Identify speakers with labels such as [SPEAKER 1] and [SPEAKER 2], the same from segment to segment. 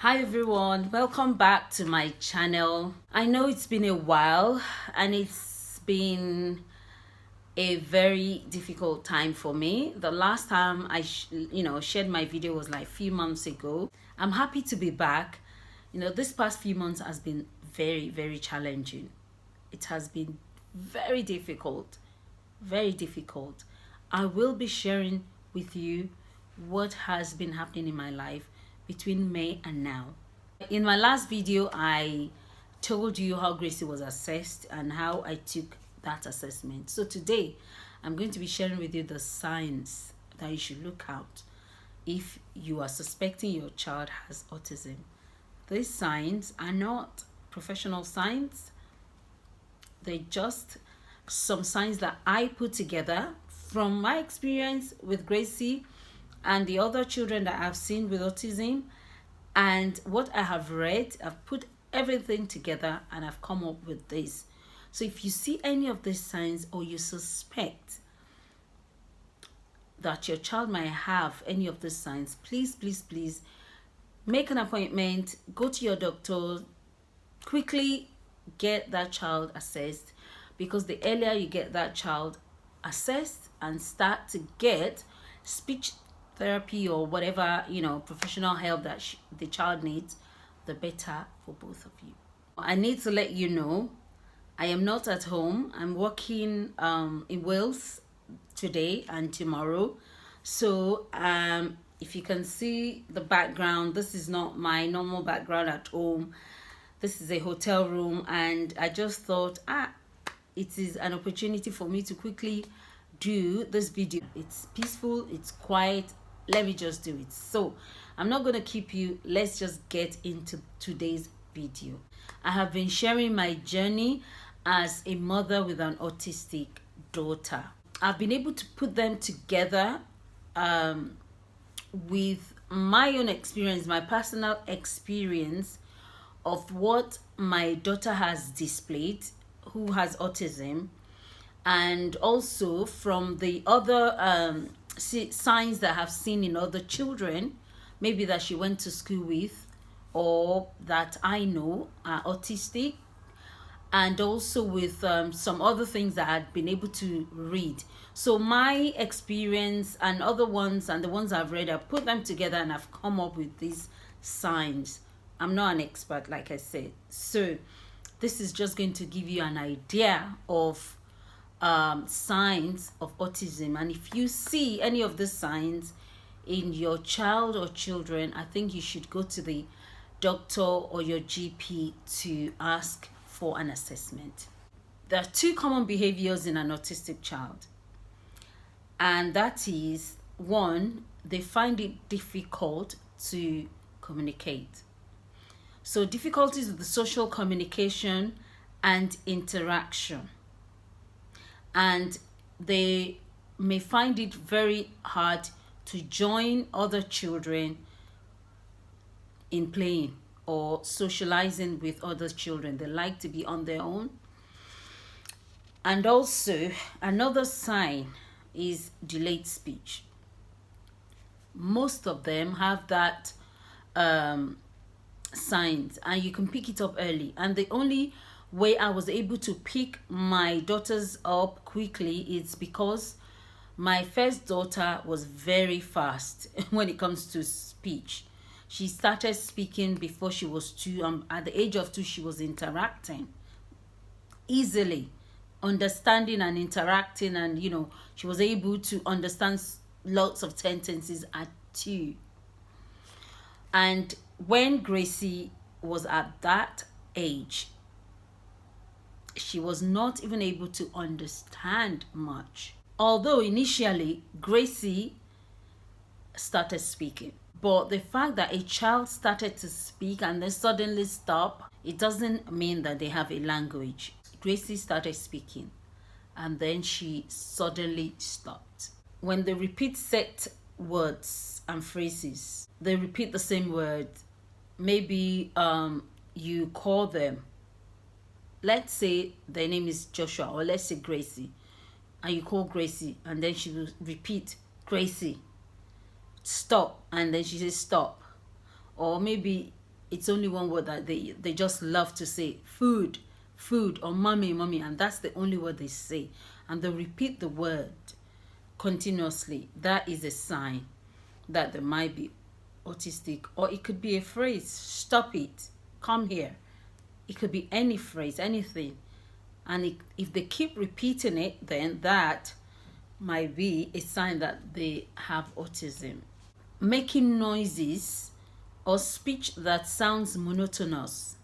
[SPEAKER 1] Hi everyone, welcome back to my channel. I know it's been a while and it's been a very difficult time for me. The last time I shared my video was like a few months ago. I'm happy to be back. This past few months has been very challenging. It has been very difficult. Very difficult. I will be sharing with you what has been happening in my life between May and now. In my last video, I told you how Gracie was assessed and how I took that assessment. So today, I'm going to be sharing with you the signs that you should look out if you are suspecting your child has autism. These signs are not professional signs. They're just some signs that I put together from my experience with Gracie and the other children that I've seen with autism, and what I have read. I've put everything together and I've come up with this. So if you see any of these signs or you suspect that your child might have any of these signs, please make an appointment, go to your doctor, quickly get that child assessed, because the earlier you get that child assessed and start to get speech therapy or whatever professional help that the child needs, the better for both of you. I need to let you know I am not at home. I'm working in Wales today and tomorrow. So if you can see the background, this is not my normal background at home. This is a hotel room, and I just thought it is an opportunity for me to quickly do this video. It's peaceful, it's quiet. Let me just do it. So I'm not going to keep you. Let's just get into today's video. I have been sharing my journey as a mother with an autistic daughter. I've been able to put them together with my own experience, my personal experience of what my daughter has displayed, who has autism, and also from the other signs that I have seen in other children, maybe that she went to school with or that I know are autistic, and also with some other things that I had been able to read. So my experience and other ones and the ones I've read, I've put them together and I've come up with these signs. I'm not an expert, like I said. So this is just going to give you an idea of signs of autism, and if you see any of the signs in your child or children, I think you should go to the doctor or your GP to ask for an assessment. There are two common behaviors in an autistic child, and that is, one, they find it difficult to communicate. So difficulties with the social communication and interaction, and they may find it very hard to join other children in playing or socializing with other children. They like to be on their own. And also another sign is delayed speech. Most of them have that signs, and you can pick it up early. And the only way I was able to pick my daughters up quickly is because my first daughter was very fast when it comes to speech. She started speaking before she was 2. At the age of 2, she was interacting easily, understanding and interacting, and she was able to understand lots of sentences at 2. And when Gracie was at that age, she was not even able to understand much. Although initially Gracie started speaking. But the fact that a child started to speak and then suddenly stop, it doesn't mean that they have a language. Gracie started speaking and then she suddenly stopped. When they repeat set words and phrases, they repeat the same word. Maybe you call them. Let's say their name is Joshua, or let's say Gracie, and you call Gracie, and then she will repeat, Gracie, stop, and then she says stop. Or maybe it's only one word that they just love to say: food, food, or mommy, mommy, and that's the only word they say. And they repeat the word continuously. That is a sign that they might be autistic. Or it could be a phrase: stop it, come here. It could be any phrase, anything. And if they keep repeating it, then that might be a sign that they have autism. Making noises or speech that sounds monotonous,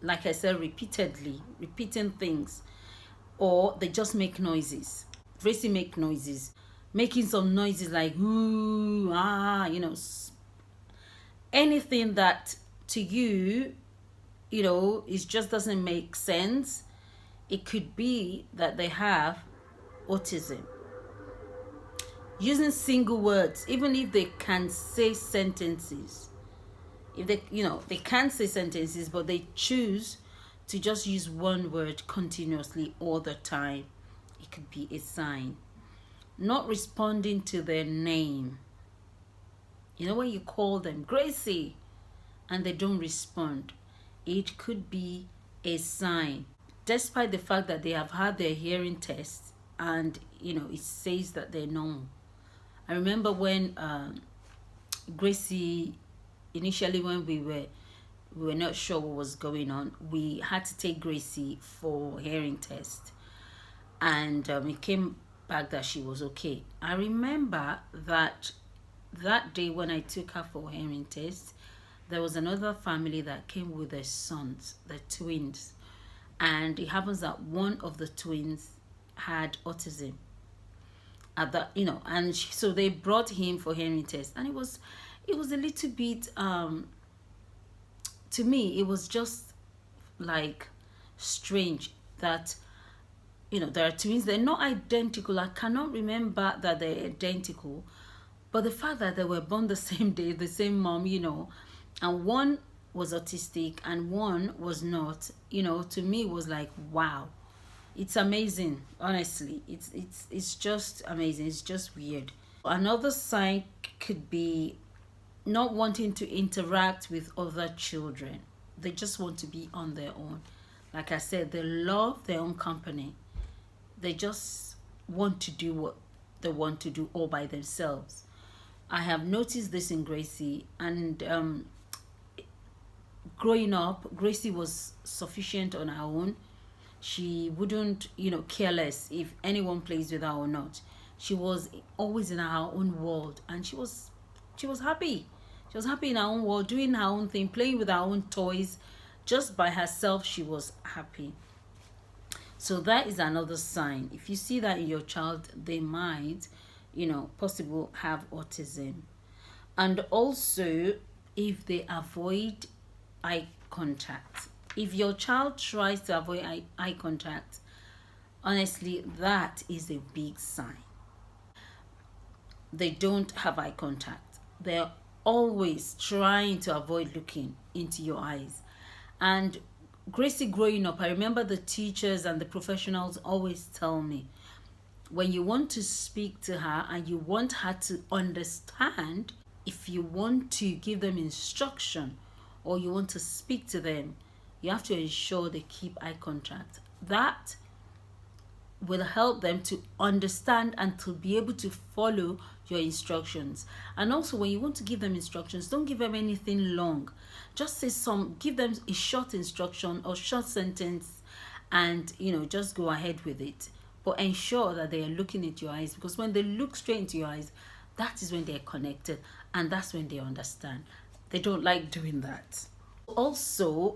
[SPEAKER 1] like I said, repeatedly repeating things, or they just make noises. Gracie make noises, making some noises like ooh, ah, anything that to you, it just doesn't make sense. It could be that they have autism. Using single words, even if they can say sentences. If they can't say sentences, but they choose to just use one word continuously all the time, it could be a sign. Not responding to their name. When you call them Gracie and they don't respond, it could be a sign. Despite the fact that they have had their hearing test and it says that they're normal. I remember when Gracie, initially when we were not sure what was going on, we had to take Gracie for hearing test, and it came back that she was okay. I remember that day when I took her for hearing test, there was another family that came with their sons, the twins, and it happens that one of the twins had autism at that, and so they brought him for hearing test, and it was a little bit to me, it was just like strange that there are twins. They're not identical. I cannot remember that they're identical, but the fact that they were born the same day, the same mom, and one was autistic and one was not, to me was like, wow. It's amazing, honestly. It's just amazing. It's just weird. Another sign could be not wanting to interact with other children. They just want to be on their own. Like I said, they love their own company. They just want to do what they want to do all by themselves. I have noticed this in Gracie, and growing up, Gracie was sufficient on her own. She wouldn't, care less if anyone plays with her or not. She was always in her own world, and she was happy. She was happy in her own world, doing her own thing, playing with her own toys. Just by herself, she was happy. So that is another sign. If you see that in your child, they might, possibly have autism. And also, if they avoid eye contact. If your child tries to avoid eye contact, honestly, that is a big sign. They don't have eye contact. They're always trying to avoid looking into your eyes. And Gracie growing up, I remember the teachers and the professionals always tell me, when you want to speak to her and you want her to understand, if you want to give them instruction or you want to speak to them, you have to ensure they keep eye contact. That will help them to understand and to be able to follow your instructions. And also, when you want to give them instructions, don't give them anything long. Just give them a short instruction or short sentence, and just go ahead with it. But ensure that they are looking into your eyes, because when they look straight into your eyes, that is when they are connected, and that's when they understand. They don't like doing that. Also,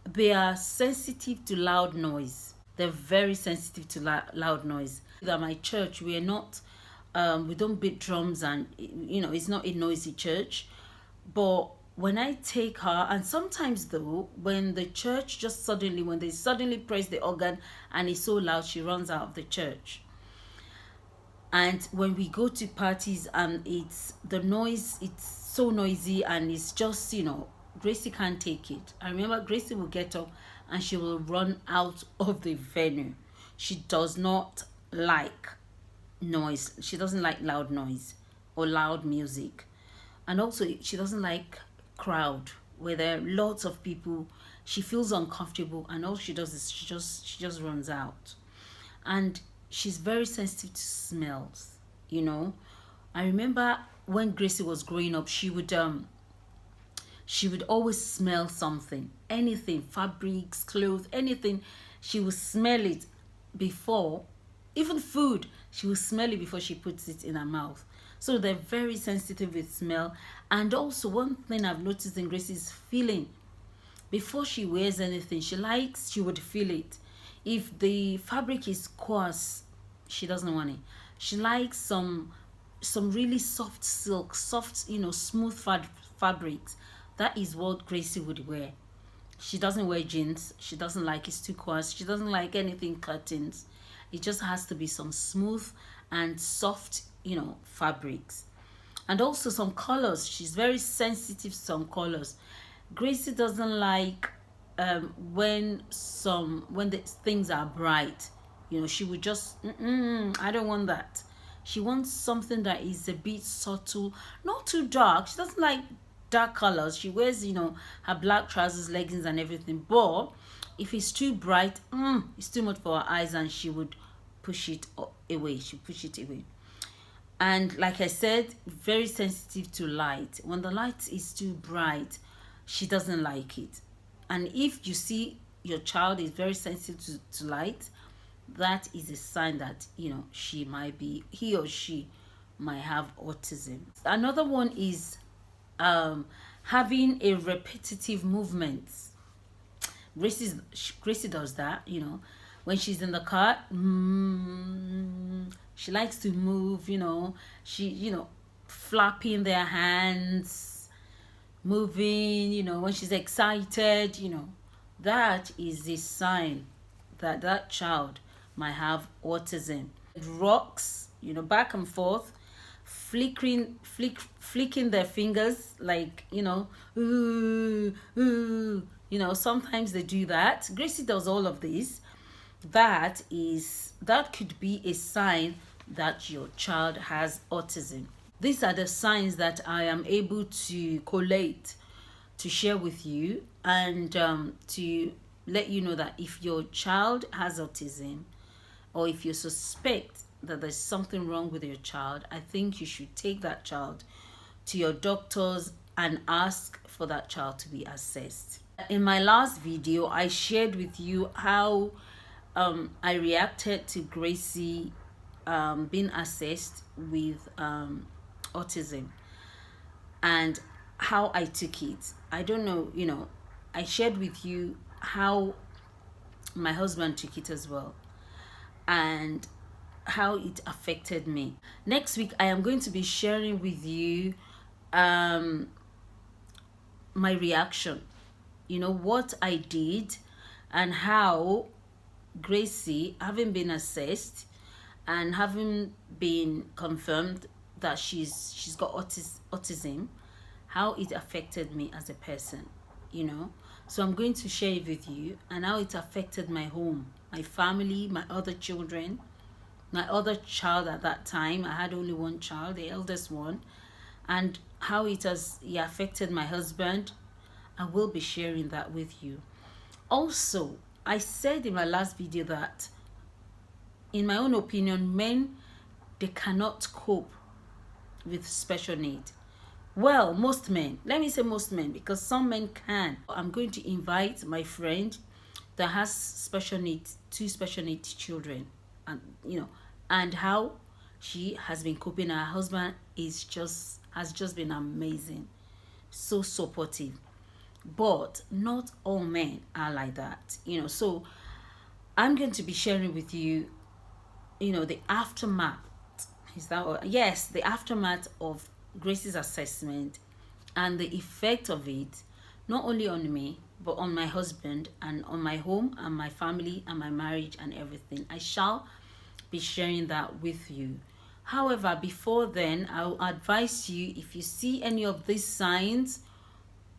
[SPEAKER 1] they are sensitive to loud noise. They're very sensitive to loud noise. At my church, we are not, we don't beat drums, and it's not a noisy church. But when I take her, and sometimes though, when the church when they suddenly press the organ and it's so loud, she runs out of the church. And when we go to parties and it's the noise, it's so noisy and it's just, Gracie can't take it. I remember Gracie will get up and she will run out of the venue. She does not like noise. She doesn't like loud noise or loud music. And also, she doesn't like crowd where there are lots of people, she feels uncomfortable, and all she does is she just runs out. And she's very sensitive to smells, you know. I remember when Gracie was growing up, she would always smell something, anything, fabrics, clothes, anything. She would smell it before, even food, she will smell it before she puts it in her mouth. So they're very sensitive with smell. And also, one thing I've noticed in Grace is feeling. Before she wears anything, she would feel it. If the fabric is coarse, she doesn't want it. She likes some really soft silk, soft, smooth fabrics. That is what Gracie would wear. She doesn't wear jeans. She doesn't like it's too coarse. She doesn't like anything curtains. It just has to be some smooth and soft, fabrics. And also some colors. She's very sensitive to some colors. Gracie doesn't like when the things are bright. She would just, I don't want that. She wants something that is a bit subtle, not too dark. She doesn't like dark colors. She wears, her black trousers, leggings, and everything. But if it's too bright, it's too much for her eyes, and she would push it away. She push it away. And like I said, very sensitive to light. When the light is too bright, she doesn't like it. And if you see your child is very sensitive to light, that is a sign that he or she might have autism. Another one is having a repetitive movements. Gracie does that, when she's in the car. She likes to move, she flapping their hands, moving, when she's excited, that is a sign that that child might have autism. It rocks, back and forth, flicking their fingers, like, ooh, ooh, sometimes they do that. Gracie does all of this. That could be a sign that your child has autism. These are the signs that I am able to collate to share with you, and to let you know that if your child has autism, or if you suspect that there's something wrong with your child, I think you should take that child to your doctors and ask for that child to be assessed. In my last video, I shared with you how I reacted to Gracie being assessed with autism, and how I took it. I don't know, I shared with you how my husband took it as well, and how it affected me. Next week, I am going to be sharing with you my reaction, what I did, and how Gracie, having been assessed and having been confirmed that she's got autism, how it affected me as a person, So I'm going to share it with you, and how it affected my home, my family, my other children, my other child. At that time, I had only one child, the eldest one, and how it affected my husband. I will be sharing that with you. Also, I said in my last video that, in my own opinion, men, they cannot cope with special need. Well, most men, let me say most men, because some men can. I'm going to invite my friend that has special needs, 2 special needs children, and and how she has been coping. Her husband has just been amazing, so supportive. But not all men are like that, so I'm going to be sharing with you, the aftermath. Is that what? Yes, the aftermath of Gracie's assessment, and the effect of it, not only on me, but on my husband, and on my home, and my family, and my marriage, and everything. I shall be sharing that with you. However, before then, I will advise you, if you see any of these signs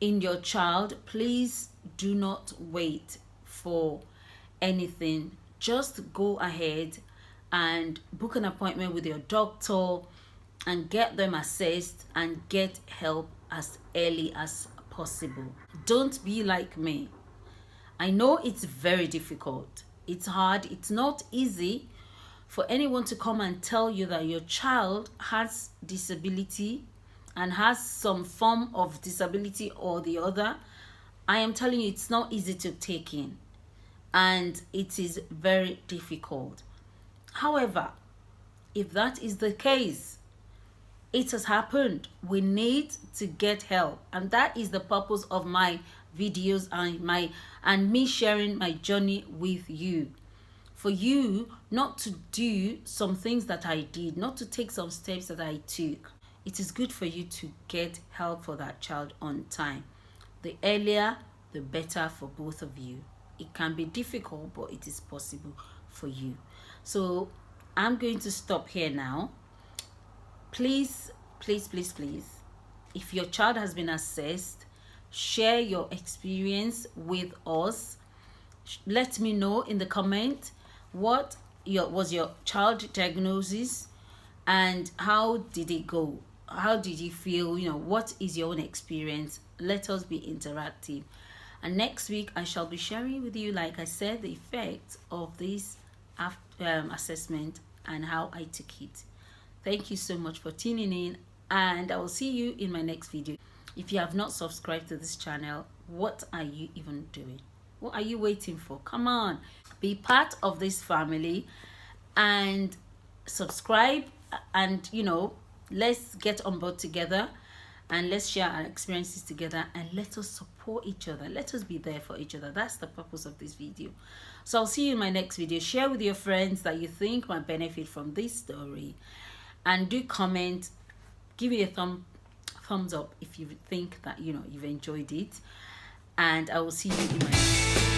[SPEAKER 1] in your child, please do not wait for anything. Just go ahead and book an appointment with your doctor, and get them assessed, and get help as early as possible. possible. Don't be like me. I know it's very difficult. It's hard. It's not easy for anyone to come and tell you that your child has disability and has some form of disability or the other. I am telling you, it's not easy to take in, and it is very difficult. However, if that is the case, it has happened. We need to get help, and that is the purpose of my videos and me sharing my journey with you. For you not to do some things that I did, not to take some steps that I took. It is good for you to get help for that child on time. The earlier, the better for both of you. It can be difficult, but it is possible for you. So I'm going to stop here now. Please, please, please, please, if your child has been assessed, share your experience with us. Let me know in the comment what was your child diagnosis and how did it go? How did you feel? What is your own experience? Let us be interactive. And next week I shall be sharing with you, like I said, the effects of this assessment and how I took it. Thank you so much for tuning in, and I will see you in my next video. If you have not subscribed to this channel, what are you even doing? What are you waiting for? Come on, be part of this family and subscribe, and let's get on board together and let's share our experiences together, and let us support each other. Let us be there for each other. That's the purpose of this video. So I'll see you in my next video. Share with your friends that you think might benefit from this story, and do comment, give me a thumbs up if you think that you've enjoyed it, and I will see you in my next video.